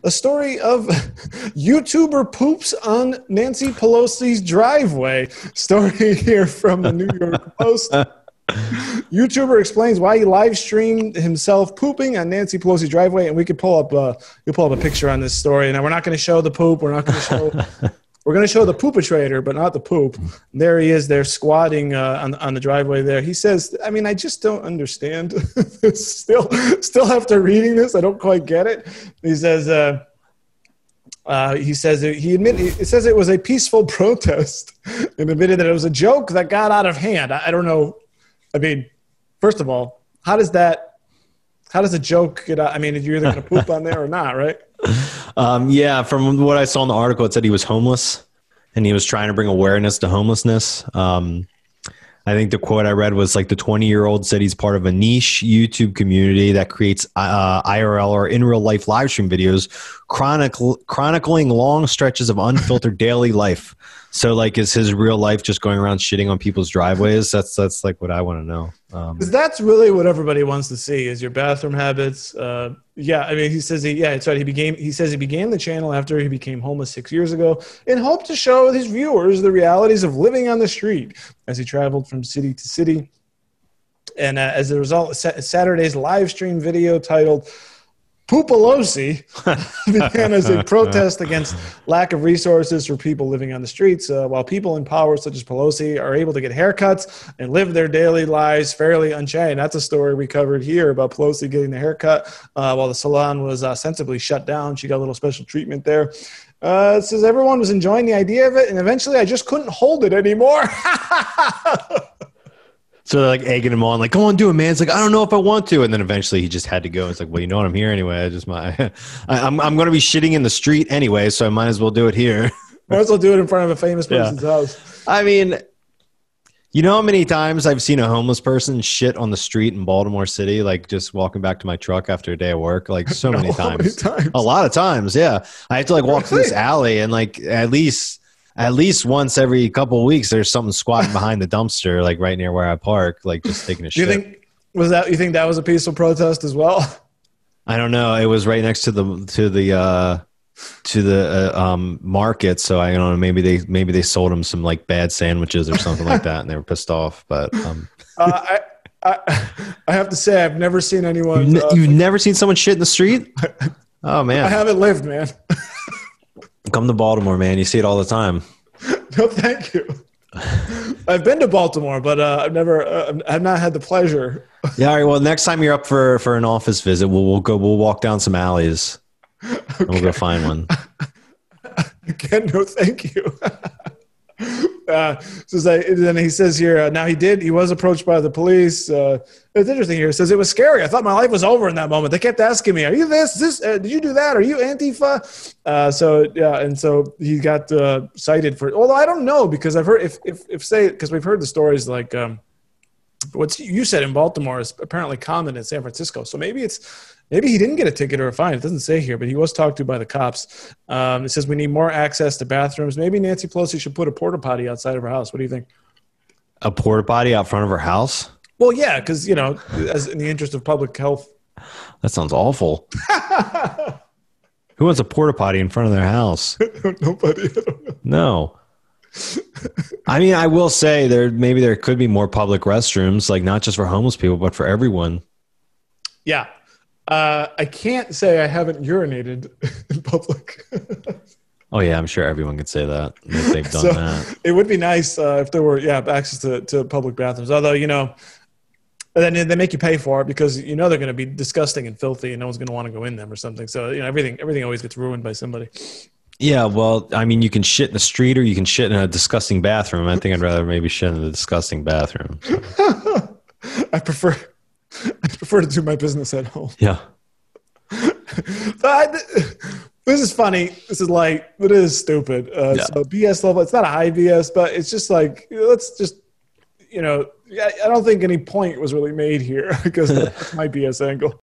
A story of YouTuber poops on Nancy Pelosi's driveway. Story here from the New York Post. YouTuber explains why he live streamed himself pooping on Nancy Pelosi's driveway, and we could pull up a picture on this story. Now we're not going to show the poop. We're going to show the poopatrator, but not the poop. There he is. They're squatting on the driveway there. He says, I mean, I just don't understand. Still after reading this, I don't quite get it. He says it says it was a peaceful protest and admitted that it was a joke that got out of hand. I don't know. I mean, first of all, how does a joke get out? I mean, you're either going to poop on there or not, right? Yeah, from what I saw in the article, it said he was homeless and he was trying to bring awareness to homelessness. I think the quote I read was like the 20-year-old said he's part of a niche YouTube community that creates IRL or in real life live stream videos chronicling long stretches of unfiltered daily life. So like, is his real life just going around shitting on people's driveways? That's like what I want to know. Because that's really what everybody wants to see is your bathroom habits. Yeah, I mean, he says he began the channel after he became homeless 6 years ago in hope to show his viewers the realities of living on the street as he traveled from city to city. And as a result, Saturday's live stream video titled Pelosi began as a protest against lack of resources for people living on the streets, while people in power such as Pelosi are able to get haircuts and live their daily lives fairly unchained. That's a story we covered here about Pelosi getting the haircut while the salon was ostensibly shut down. She got a little special treatment there. It says everyone was enjoying the idea of it, and eventually I just couldn't hold it anymore. So they're like egging him on, like, go on, do it, man. It's like, I don't know if I want to. And then eventually he just had to go. It's like, well, you know what? I'm here anyway. I'm going to be shitting in the street anyway, so I might as well do it here. Might as well do it in front of a famous person's house. I mean, you know how many times I've seen a homeless person shit on the street in Baltimore City, like just walking back to my truck after a day of work? Like so many times. A lot of times, yeah. I have to like walk through this alley and like at least once every couple of weeks, there's something squatting behind the dumpster, like right near where I park, like just taking a shit. You think that was a peaceful protest as well? I don't know. It was right next to the market, so I don't know. Maybe they sold him some like bad sandwiches or something like that, and they were pissed off. But I have to say, I've never seen anyone. You've never seen someone shit in the street? Oh man, I haven't lived, man. Come to Baltimore, man. You see it all the time. No, thank you. I've been to Baltimore, but I've not had the pleasure. Yeah. All right. Well, next time you're up for an office visit, we'll walk down some alleys. Okay. And we'll go find one. Again, no, thank you. Then he says here, now he was approached by the police. It's interesting here. It says, it was scary. I thought my life was over in that moment. They kept asking me, are you this, did you do that? Are you Antifa? So he got cited for, although I don't know, because I've heard because we've heard the stories like what you said in Baltimore is apparently common in San Francisco. So maybe he didn't get a ticket or a fine. It doesn't say here, but he was talked to by the cops. It says we need more access to bathrooms. Maybe Nancy Pelosi should put a porta potty outside of her house. What do you think? A porta potty out front of her house? Well, yeah, because, as in the interest of public health. That sounds awful. Who wants a porta potty in front of their house? Nobody. I don't know. No. I mean, I will say there could be more public restrooms, like not just for homeless people, but for everyone. Yeah. I can't say I haven't urinated in public. Oh, yeah, I'm sure everyone could say that if they've done that. It would be nice if there were, access to public bathrooms. Although, then they make you pay for it because they're going to be disgusting and filthy and no one's going to want to go in them or something. So, everything always gets ruined by somebody. Yeah, well, I mean, you can shit in the street or you can shit in a disgusting bathroom. I think I'd rather maybe shit in the disgusting bathroom. So. I prefer to do my business at home. Yeah. This is funny. This is light, but it is stupid. So BS level, it's not a high BS, but it's just like, let's just, I don't think any point was really made here because that's my BS angle.